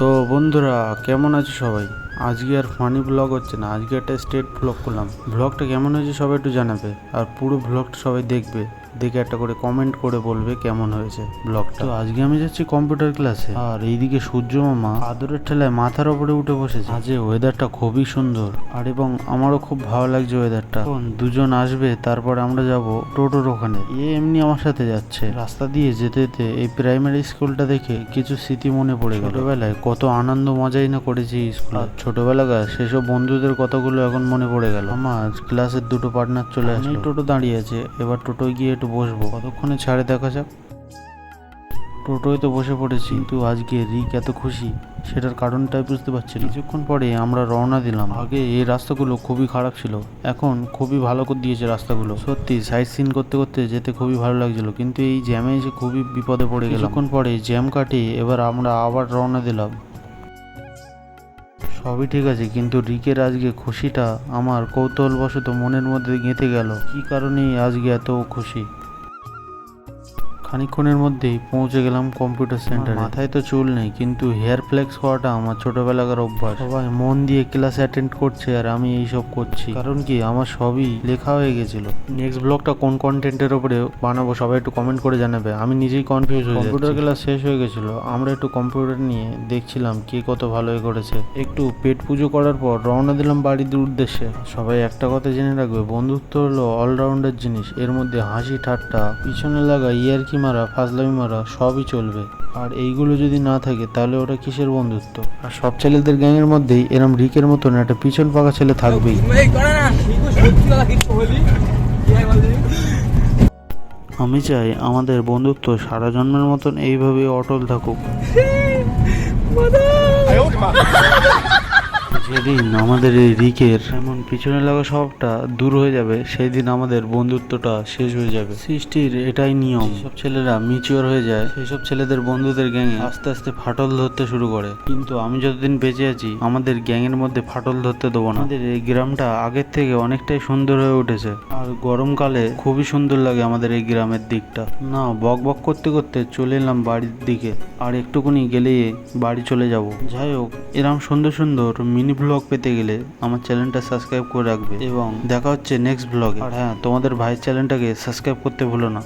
তো বন্ধুরা, কেমন আছে সবাই? আজকে আর ফানি ব্লগ হচ্ছে না, আজকে একটা স্টেট ব্লগ করলাম। ব্লগটা কেমন হয়েছে সবাই একটু জানাবে, আর পুরো ব্লগটা সবাই দেখবে, দেখে একটা করে কমেন্ট করে বলবে কেমন হয়েছে ব্লগটা। তো আজকে আমি যাচ্ছি কম্পিউটার ক্লাসে, আর এইদিকে সূর্য মামা আদরের ঠেলায় মাথার ওপরে উঠে বসেছে। আজ ওয়েদারটা খুবই সুন্দর, আর এবং আমারও খুব ভালো লাগছে ওয়েদারটা। এখন দুজন আসবে, তারপরে আমরা যাব টোটোর ওখানে। এমনি আমার সাথে যাচ্ছে। রাস্তা দিয়ে যেতে যেতে এই প্রাইমারি স্কুলটা দেখে কিছু স্মৃতি মনে পড়ে গেল। ছোটবেলায় কত আনন্দ মজাই না করেছি স্কুলে। ছোটবেলাকার সেসব বন্ধুদের কথাগুলো এখন মনে পড়ে গেল। আমার ক্লাসের দুটো পার্টনার চলে আসলো। টোটো দাঁড়িয়ে আছে, এবার টোটোয় গিয়ে একটু বসবো, কতক্ষণে ছাড়ে দেখা যাক। টোটোয় তো বসে পড়েছি, কিন্তু আজকে রিক এত খুশি সেটার কারণটাই বুঝতে পারছি না। কিছুক্ষণ পরে আমরা রওনা দিলাম। আগে এই রাস্তাগুলো খুবই খারাপ ছিল, এখন খুবই ভালো করে দিয়েছে রাস্তাগুলো। সত্যি সাইট সিন করতে করতে যেতে খুবই ভালো লাগছিল, কিন্তু এই জ্যামে এসে খুবই বিপদে পড়ে গেলাম। কিছুক্ষণ পরে জ্যাম কাটিয়ে এবার আমরা আবার রওনা দিলাম। সবই ঠিক আছে, কিন্তু রিকের আজকে খুশিটা আমার কৌতূহলবশত মনের মধ্যে গেঁথে গেল। কি কারণে আজকে এত খুশি। খানিকক্ষণের মধ্যেই পৌঁছে গেলাম কম্পিউটার সেন্টারে। মাথায় তো চুল নেই, কিন্তু হেয়ার ফ্লেক্স করাটা আমার ছোটবেলাকার অভ্যাস। সবাই মন দিয়ে ক্লাস অ্যাটেন্ড করছে আর আমি এইসব করছি, কারণ কি আমার সবই লেখা হয়ে গেছিল। নেক্সট ব্লগটা কোন কন্টেন্টের উপরে বানাবো সবাই একটু কমেন্ট করে জানাবে, আমি নিজেই কনফিউজ হয়ে যাচ্ছি। কম্পিউটার ক্লাস শেষ হয়ে গেছিল, আমরা একটু কম্পিউটার নিয়ে দেখছিলাম কে কত ভালোই করেছে। একটু পেট পুজো করার পর রওনা দিলাম বাড়ির উদ্দেশ্যে। সবাই একটা কথা জেনে রাখবে, বন্ধুত্ব হলো অলরাউন্ডার জিনিস। এর মধ্যে হাসি ঠাট্টা, পিছনে লাগা ইয়ারকি মারা, ফাজলামি মারা সবই চলবে। আর এইগুলো যদি না থাকে তাহলে ওটা কিসের বন্ধুত্ব? আর সব ছেলেদের গ্যাংয়ের মধ্যেই এরম রিকের মতন একটা পিছন পাকা ছেলে থাকবেই। আমি চাই আমাদের বন্ধুত্ব সারা জন্মের মতন এইভাবে অটল থাকুক। যেদিন আমাদের এই রিকের এমন পিছনে লাগা সবটা দূর হয়ে যাবে, সেই দিন আমাদের বন্ধুত্বটা শেষ হয়ে যাবে। সৃষ্টির এটাই নিয়ম, সব ছেলেরা মিচিওর হয়ে যায়, সেই সব ছেলেদের বন্ধুদের গ্যাংয়ে আস্তে আস্তে ফাটল ধরতে শুরু করে। কিন্তু আমি যতদিন বেঁচে আছি আমাদের গ্যাংয়ের মধ্যে ফাটল ধরতে দেবো না। আমাদের এই গ্রামটা আগের থেকে অনেকটাই সুন্দর হয়ে উঠেছে, আর গরমকালে খুবই সুন্দর লাগে আমাদের এই গ্রামের দিকটা। না, বক বক করতে করতে চলে এলাম বাড়ির দিকে, আর একটুকুনি গেলেই বাড়ি চলে যাব। যাই হোক, এরম সুন্দর সুন্দর মিনি ব্লগ পেতে গেলে আমার চ্যানেলটা সাবস্ক্রাইব করে রাখবে, এবং দেখা হচ্ছে নেক্সট ব্লগে। আর হ্যাঁ, তোমাদের ভাইয়ের চ্যানেলটাকে সাবস্ক্রাইব করতে ভুলো না।